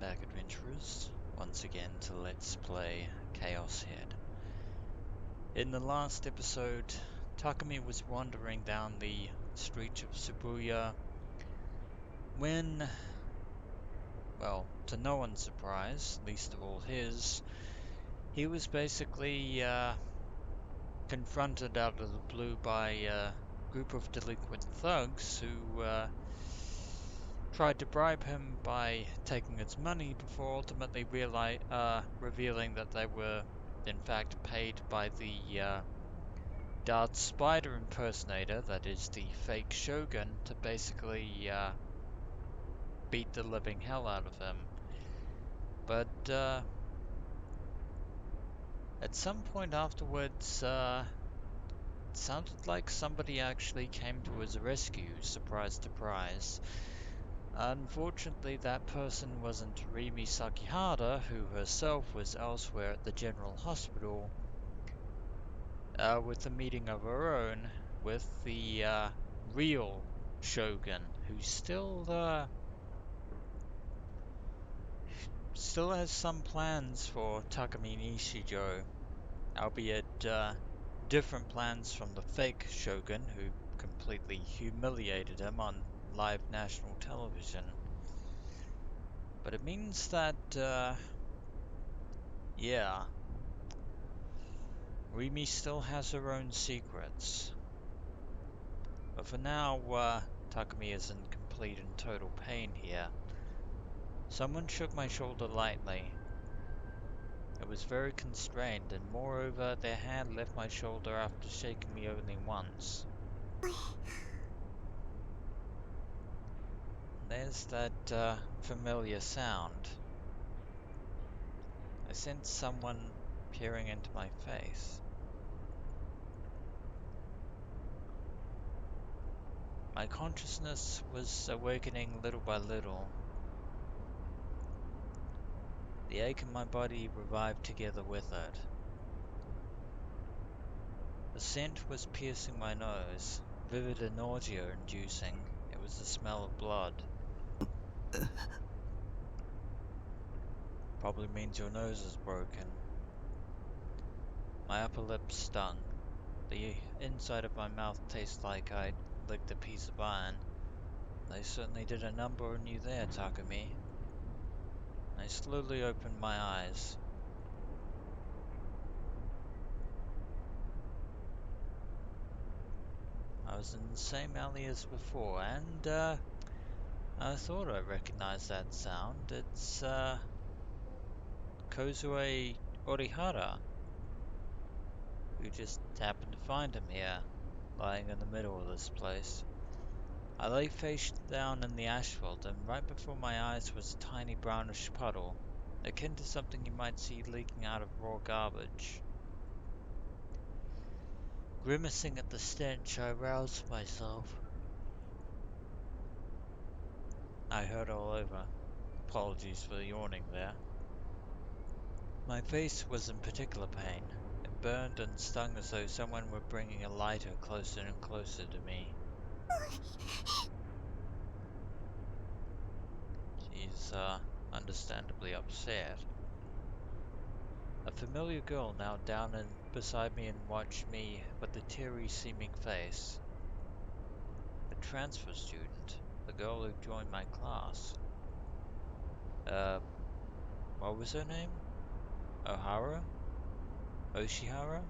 back, adventurers, once again to Let's Play Chaos Head. In the last episode, Takumi was wandering down the streets of Shibuya when, well, to no one's surprise, least of all his, he was basically confronted out of the blue by a group of delinquent thugs who tried to bribe him by taking his money before ultimately revealing that they were in fact paid by the Darth Spider impersonator, that is the fake Shogun, to basically beat the living hell out of him. But at some point afterwards, it sounded like somebody actually came to his rescue, surprise, surprise. Unfortunately, that person wasn't Rimi Sakihara, who herself was elsewhere at the General Hospital, with a meeting of her own with the real Shogun, who still has some plans for Takumi Nishijo, albeit different plans from the fake Shogun, who completely humiliated him on live national television. But it means that, yeah, Rimi still has her own secrets. But for now, Takumi is in complete and total pain here. Someone shook my shoulder lightly. It was very constrained, and moreover, their hand left my shoulder after shaking me only once. There's that familiar sound. I sensed someone peering into my face. My consciousness was awakening little by little. The ache in my body revived together with it. The scent was piercing my nose, vivid and nausea-inducing. It was the smell of blood. Probably means your nose is broken. My upper lip stung. The inside of my mouth tasted like I'd licked a piece of iron. They certainly did a number on you there, Takumi. I slowly opened my eyes. I was in the same alley as before, and I thought I recognized that sound. It's Kozu-pii Orihara, who just happened to find him here, lying in the middle of this place. I lay face down in the asphalt, and right before my eyes was a tiny brownish puddle, akin to something you might see leaking out of raw garbage. Grimacing at the stench, I roused myself. I hurt all over. Apologies for the yawning there. My face was in particular pain. It burned and stung as though someone were bringing a lighter closer and closer to me. She's, understandably upset. A familiar girl knelt down beside me and watched me with a teary-seeming face. A transfer student, the girl who joined my class. Uh, what was her name? Ohara? Oshihara?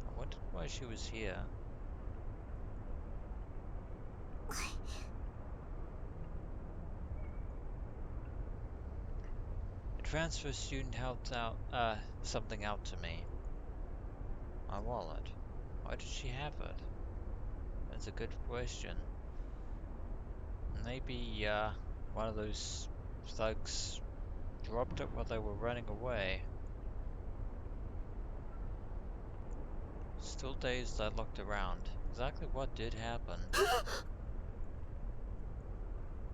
I wondered why she was here. The transfer student held out, something out to me. My wallet. Why did she have it? That's a good question. Maybe, one of those thugs dropped it while they were running away. Still dazed, I looked around. Exactly what did happen?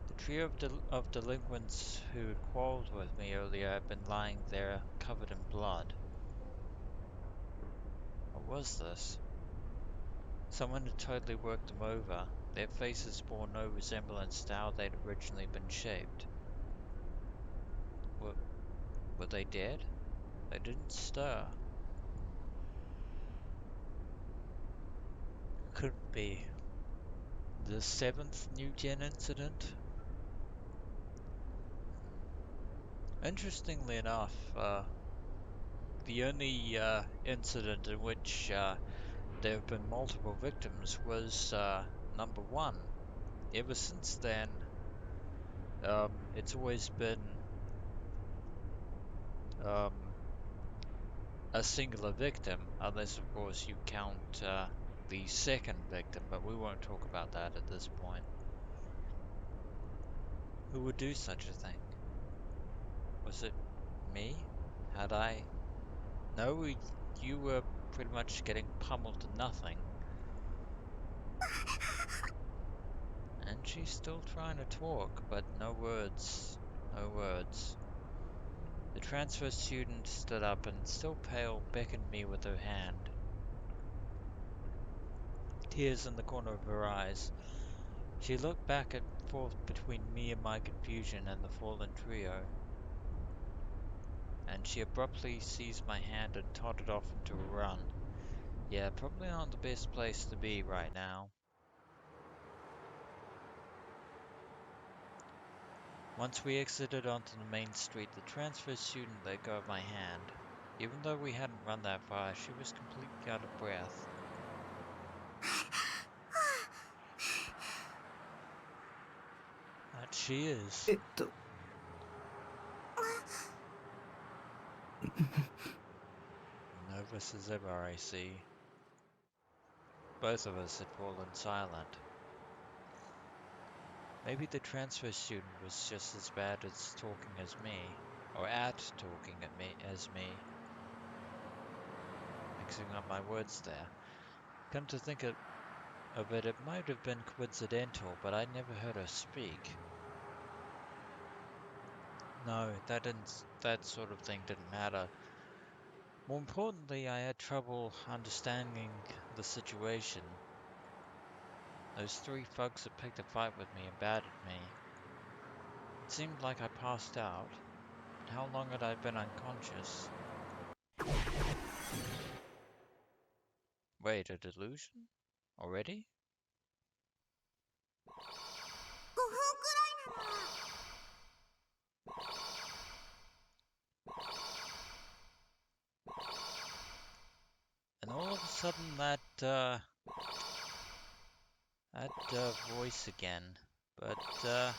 The trio of delinquents who had quarreled with me earlier had been lying there, covered in blood. What was this? Someone had totally worked them over. Their faces bore no resemblance to how they'd originally been shaped. Were they dead? They didn't stir. Couldn't be. The seventh New Gen incident? Interestingly enough, the only incident in which there have been multiple victims was number one. Ever since then, it's always been um, a singular victim, unless of course you count the second victim, but we won't talk about that at this point. Who would do such a thing? Was it me? Had I? No, you were pretty much getting pummeled to nothing. And she's still trying to talk, but no words. No words. The transfer student stood up and, still pale, beckoned me with her hand. Tears in the corner of her eyes. She looked back and forth between me and my confusion and the fallen trio. And she abruptly seized my hand and tottered off into a run. Yeah, probably not the best place to be right now. Once we exited onto the main street, the transfer student let go of my hand. Even though we hadn't run that far, she was completely out of breath. That she is. Nervous as ever, I see. Both of us had fallen silent. Maybe the transfer student was just as bad as talking as me, or at talking at me as me. Mixing up my words there. Come to think of it, it might have been coincidental, but I never heard her speak. No, that sort of thing didn't matter. More importantly, I had trouble understanding the situation. Those three thugs had picked a fight with me and battered me. It seemed like I passed out, but how long had I been unconscious? Wait, a delusion? Already? And all of a sudden that voice again. But for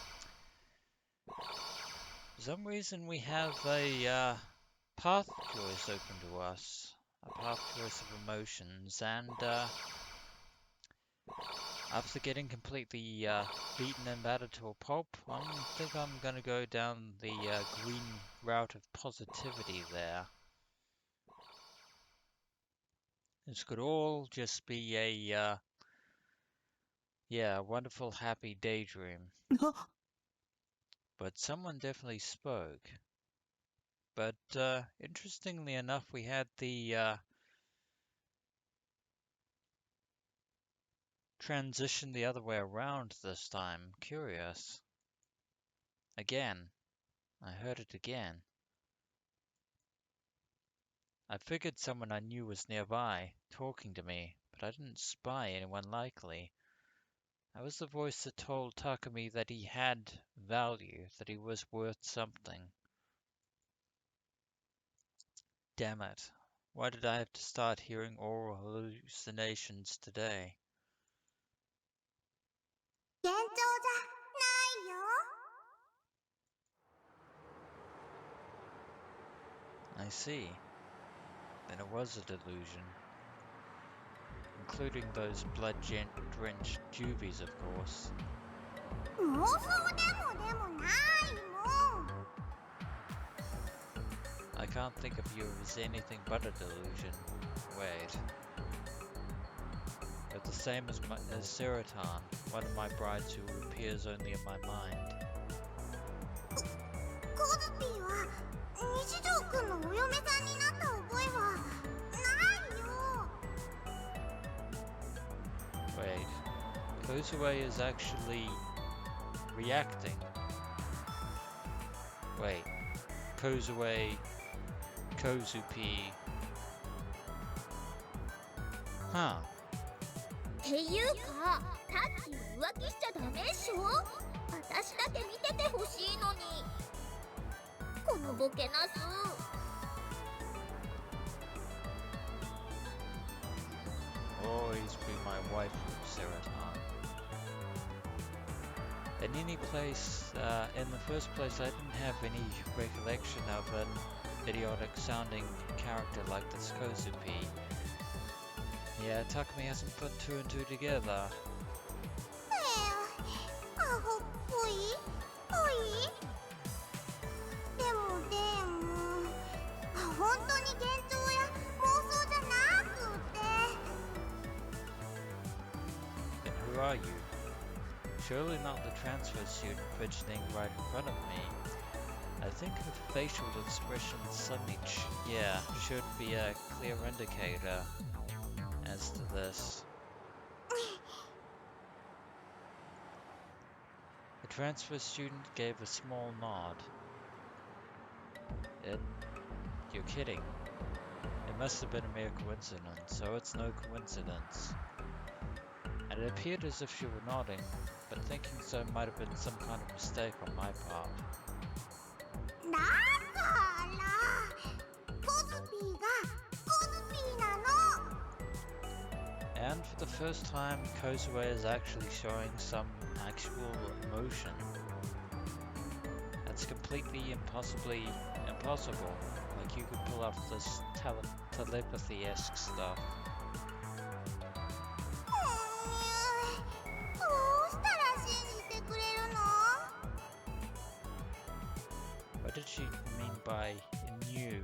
some reason we have a path choice open to us. A path choice of emotions, and after getting completely beaten and battered to a pulp, I think I'm gonna go down the green route of positivity there. This could all just be a wonderful happy daydream. But someone definitely spoke. But interestingly enough, we had the transition the other way around this time. Curious. Again. I heard it again. I figured someone I knew was nearby, talking to me, but I didn't spy anyone likely. I was the voice that told Takumi that he had value, that he was worth something. Damn it. Why did I have to start hearing oral hallucinations today? I see. Then it was a delusion. Including those blood-drenched juvies, of course. I can't think of you as anything but a delusion. Wait. You're the same as Serotan, one of my brides who appears only in my mind. Kozu-pii wa Nishijou-kun no oyome-san ni natta oboe wa nai yo. Wait. Kozu-pii is actually reacting. Wait. Kozu-pii, Kozu-pii. Huh. っていうか、タッキー浮気しちゃダメっしょ。私だけ見ててほしいのに。このボケなす。Always be my wife, Serotan. In any place, in the first place, I didn't have any recollection of an idiotic-sounding character like this Kozu-pii. Yeah, Takumi hasn't put two and two together. アホっぽいでも本当に幻聴や妄想じゃなくて。 Then who are you? Surely not the transfer student fidgeting right in front of me. I think her facial expression suddenly should be a clear indicator as to this. The transfer student gave a small nod. You're kidding. It must have been a mere coincidence, so it's no coincidence. And it appeared as if she were nodding, but thinking so might have been some kind of mistake on my part. だからコズピーがコズピーなの。 And for the first time, Kozu-pii is actually showing some actual emotion. That's completely impossible. Like you could pull off this telepathy-esque stuff. どうしたら信じてくれるの？ What did she mean by new?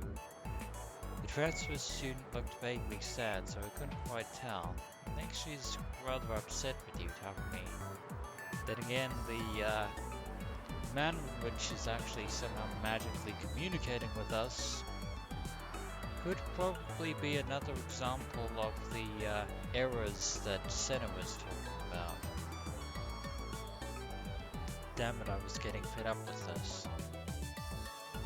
The transfer student looked vaguely sad, so I couldn't quite tell. I think she's rather upset with you, Takumi. Then again, the manner in which she's actually somehow magically communicating with us could probably be another example of the errors that Senna was talking about. Damn it, I was getting fed up with this.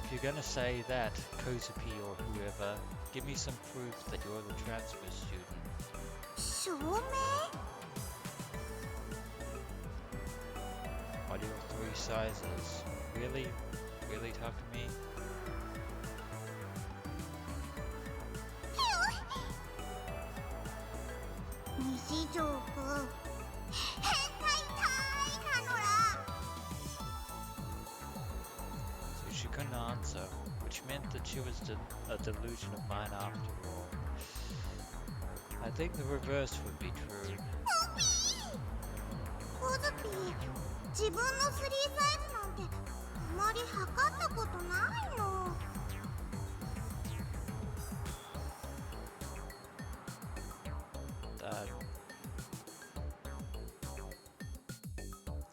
If you're gonna say that, Kozu-pii or whoever, give me some proof that you're the transfer student. 証明？ What are your three sizes? Really? Really, Takumi? 西条くん、変態たいなのら。 So she couldn't answer, which meant that she was a delusion of mine after all. I think the reverse would be true. コズピー、自分の3サイズなんてあまり測ったことないの。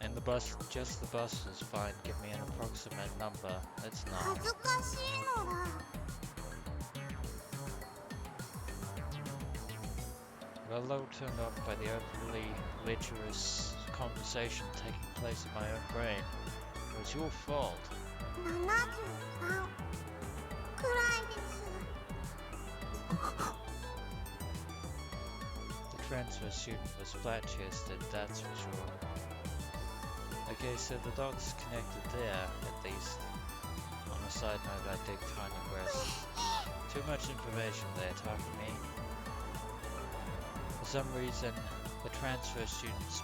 And the bus, just the bus is fine. Give me an approximate number. It's 恥 not. ずかしいのら。 Got a little turned off by the overly lecherous conversation taking place in my own brain. It was your fault. 73くらいです。 The transfer student was flat-chested, that's for sure. Okay, so the dot's connected there, at least. On a side note, I dig tiny breasts. Too much information there, Takumi. For some reason, the transfer student's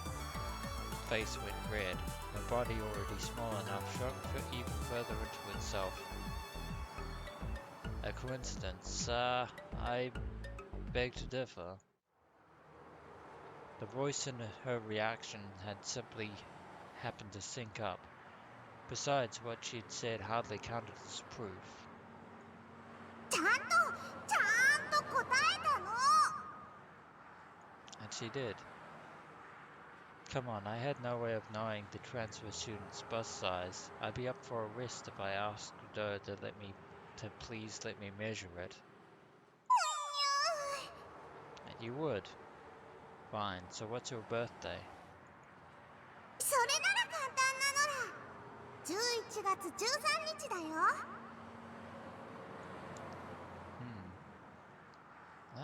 face went red. Her body already small enough shot even further into itself. A coincidence? I beg to differ. The voice in her reaction had simply happened to sync up. Besides, what she'd said hardly counted as proof. ちゃんと答えたの。 And she did. Come on, I had no way of knowing the transfer student's bust size. I'd be up for arrest if I asked her to please let me measure it. And you would. Fine, so what's your birthday? それなら簡単なのら。11月13日だよ。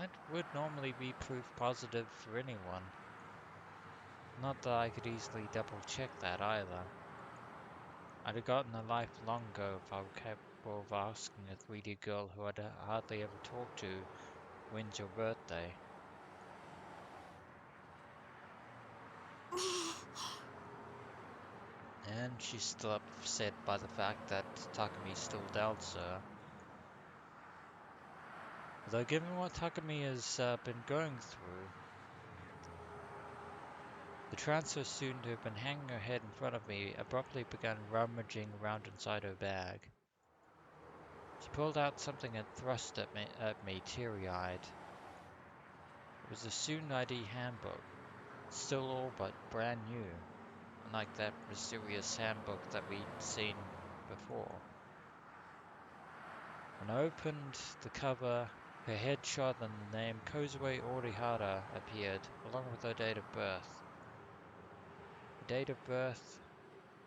That would normally be proof positive for anyone. Not that I could easily double check that either. I'd have gotten a life long ago if I were capable of asking a 3D girl who I'd hardly ever talked to, when's your birthday? And she's still upset by the fact that Takumi still doubts her. Though given what Takumi has been going through, the transfer student who had been hanging her head in front of me abruptly began rummaging around inside her bag. She pulled out something and thrust at me teary-eyed. It was a student ID handbook, still all but brand new, unlike that mysterious handbook that we'd seen before. When I opened the cover, her headshot and the name Kozu-pii Orihara appeared, along with her date of birth. The date of birth,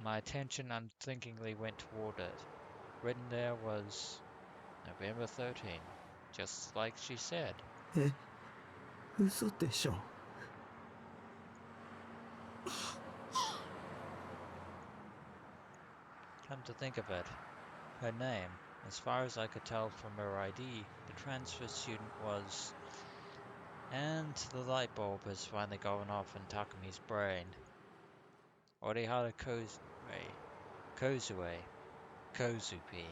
my attention unthinkingly went toward it. Written there was November 13, just like she said. 嘘でしょ Come to think of it, her name, as far as I could tell from her ID, the transfer student was... And the light bulb has finally gone off in Takumi's brain. Orihara Kozu-pii. Kozu-pii. Kozu-pii.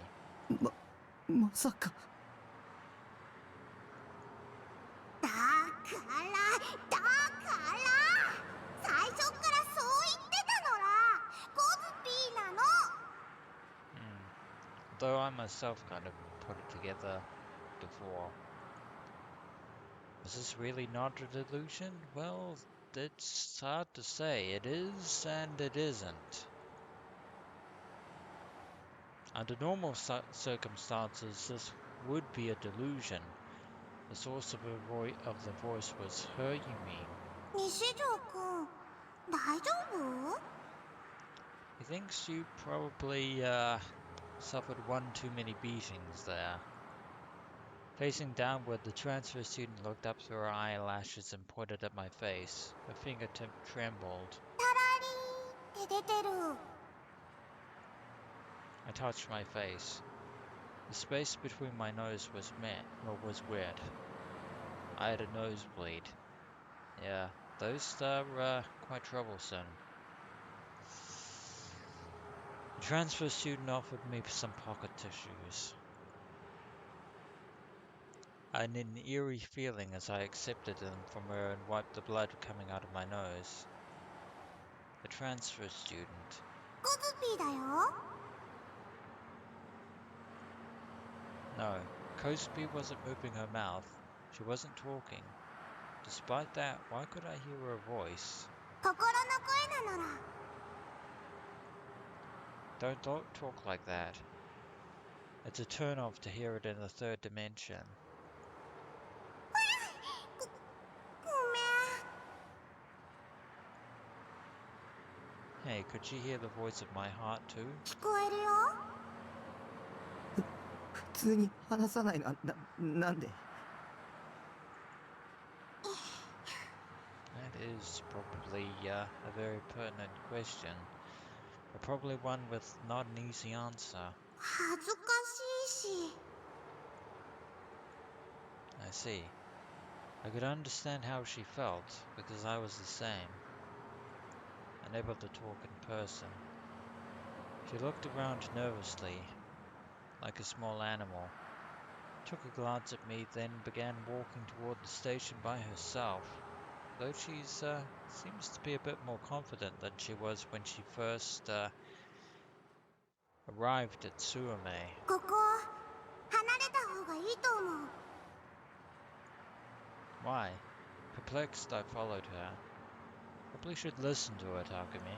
まさかだから最初からそう言ってたのらコズピーなの Though I myself kind of put it together before. Is this really not a delusion? Well, it's hard to say. It is and it isn't. Under normal circumstances, this would be a delusion. The source of the voice was her, you mean? 西条くん大丈夫 He thinks you probably suffered one too many beatings there. Facing downward, the transfer student looked up through her eyelashes and pointed at my face. Her fingertip trembled. タラリーって出てる I touched my face. The space between my nose was wet. I had a nosebleed. Yeah, those are quite troublesome. The transfer student offered me some pocket tissues. I had an eerie feeling as I accepted them from her and wiped the blood coming out of my nose. The transfer student. コズピーだよ No, Kozu-pii wasn't moving her mouth. She wasn't talking. Despite that, why could I hear her voice? 心の声なのら Don't talk like that. It's a turn-off to hear it in the third dimension. ごめん Hey, could she hear the voice of my heart too? 聞こえるよ普通に話さないのはなんで That is probably a very pertinent question, but probably one with not an easy answer. 恥ずかしいし I see. I could understand how she felt, because I was the same. Unable to talk in person. She looked around nervously, like a small animal. Took a glance at me, then began walking toward the station by herself. Though she's seems to be a bit more confident than she was when she first arrived at Suimei. ここ離れた方がいいと思う Why? Perplexed, I followed her. Probably should listen to her, Takumi.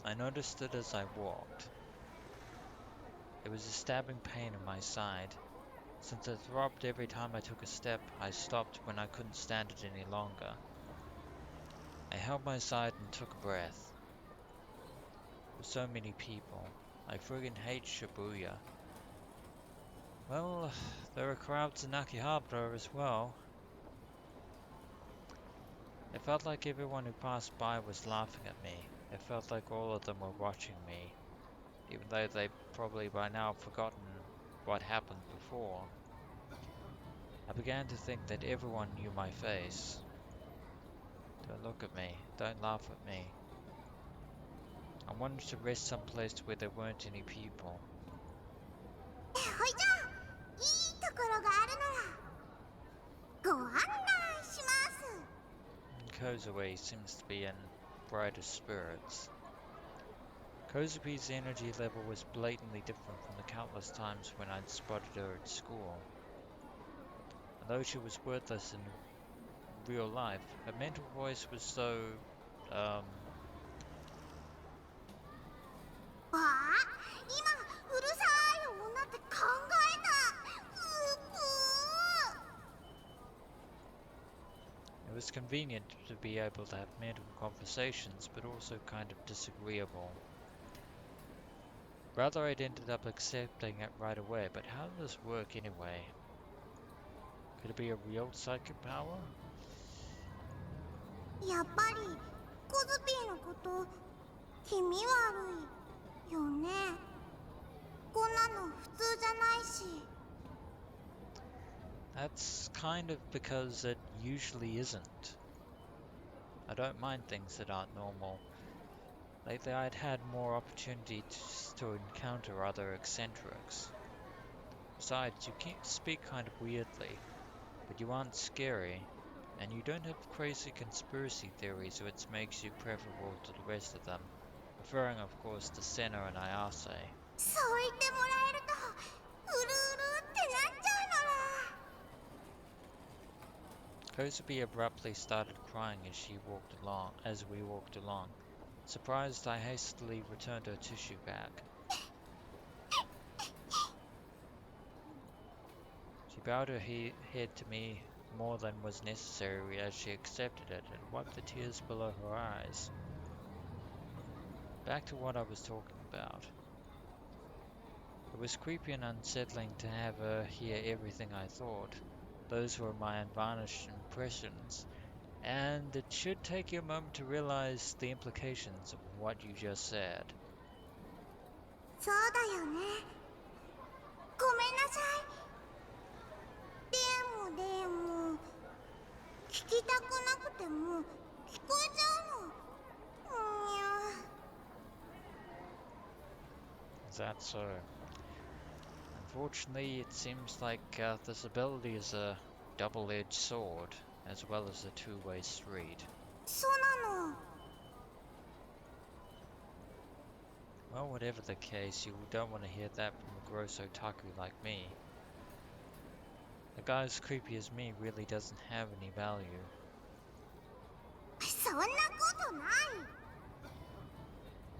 I noticed it as I walked. There was a stabbing pain in my side. Since it throbbed every time I took a step, I stopped when I couldn't stand it any longer. I held my side and took a breath. There were so many people. I friggin' hate Shibuya. Well, there are crowds in Akihabara as well. It felt like everyone who passed by was laughing at me. It felt like all of them were watching me, even though they probably by now have forgotten what happened before. I began to think that everyone knew my face. Don't look at me. Don't laugh at me. I wanted to rest someplace where there weren't any people. ほいじゃあいいところがあるならご案内します。 Kozu-pii seems to be in brighter spirits. Kozu-pii's energy level was blatantly different from the countless times when I'd spotted her at school. And though she was worthless in real life, her mental voice was so, ああ、今うるさい女って考えた。it was convenient to be able to have mental conversations, but also kind of disagreeable. Rather, I'd ended up accepting it right away, but how did this work anyway? Could it be a real psychic power? やっぱりコズピーのこと気味悪いよね。こんなの普通じゃないし。 That's kind of because it usually isn't. I don't mind things that aren't normal. Lately I'd had more opportunities to encounter other eccentrics. Besides, you speak kind of weirdly, but you aren't scary, and you don't have crazy conspiracy theories which makes you preferable to the rest of them, referring of course to Senna and Ayase. そう言ってもらえるとうるうるってなっちゃうのら。 Kozu-pii abruptly started crying as we walked along. Surprised, I hastily returned her tissue bag. She bowed her head to me more than was necessary as she accepted it and wiped the tears below her eyes. Back to what I was talking about. It was creepy and unsettling to have her hear everything I thought. Those were my unvarnished impressions, and it should take you a moment to realize the implications of what you just said. そうだよね。ごめんなさい。でも聞きたくなくても聞こえちゃうの。Is that so? Unfortunately, it seems like this ability is a double-edged sword, as well as a two-way street. そうなの。 Well, whatever the case, you don't want to hear that from a gross otaku like me. A guy as creepy as me really doesn't have any value. そんなことない。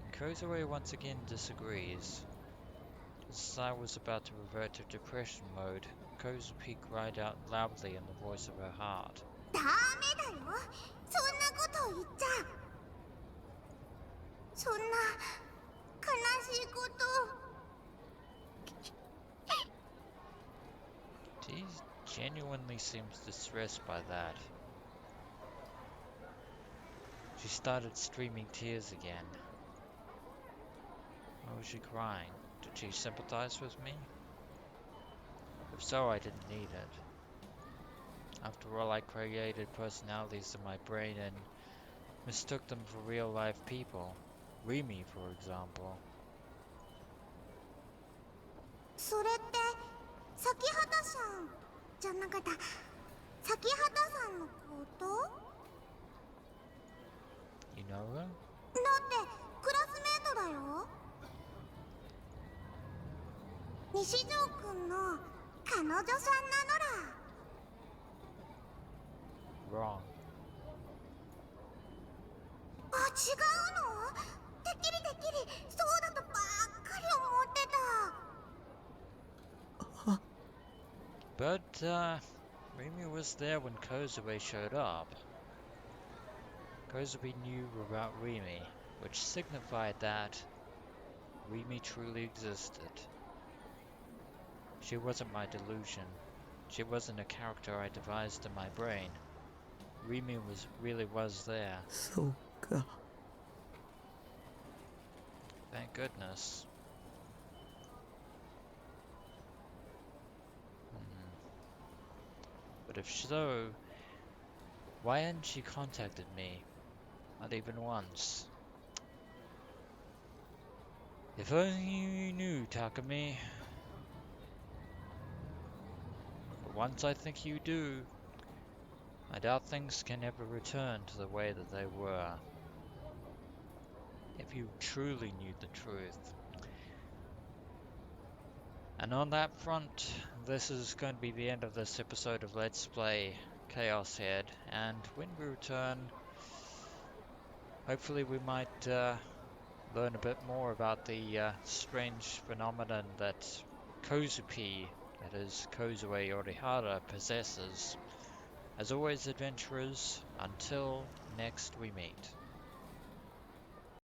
And Kozu once again disagrees. Just as I was about to revert to depression mode, Kozu-pii cried out loudly in the voice of her heart. ダメだよ。そんなこと言っちゃ。そんな悲しいこと。 She genuinely seems distressed by that. She started streaming tears again. Why was she crying? Did she sympathize with me? If so, I didn't need it. After all, I created personalities in my brain and mistook them for real-life people. Rimi, for example. それって咲畑さんじゃなかった。咲畑さんのこと？ You know her? だってクラスメートだよ。西条くんの彼女さんなのら。 Wrong. あ、違うの？てっきりそうだとばっかり思ってた。 But, Rimi was there when Kozu-pii showed up. Kozu-pii knew about Rimi, which signified that Rimi truly existed. She wasn't my delusion. She wasn't a character I devised in my brain. Rimi really was there. そうか。 Thank goodness. But if so, why hadn't she contacted me? Not even once. If only you knew, Takumi. But once I think you do, I doubt things can ever return to the way that they were. If you truly knew the truth. And on that front, this is going to be the end of this episode of Let's Play ChäoS Head. And when we return, hopefully we might learn a bit more about the strange phenomenon that Kozu-pii, that is Kozue Orihara, possesses. As always, adventurers, until next we meet.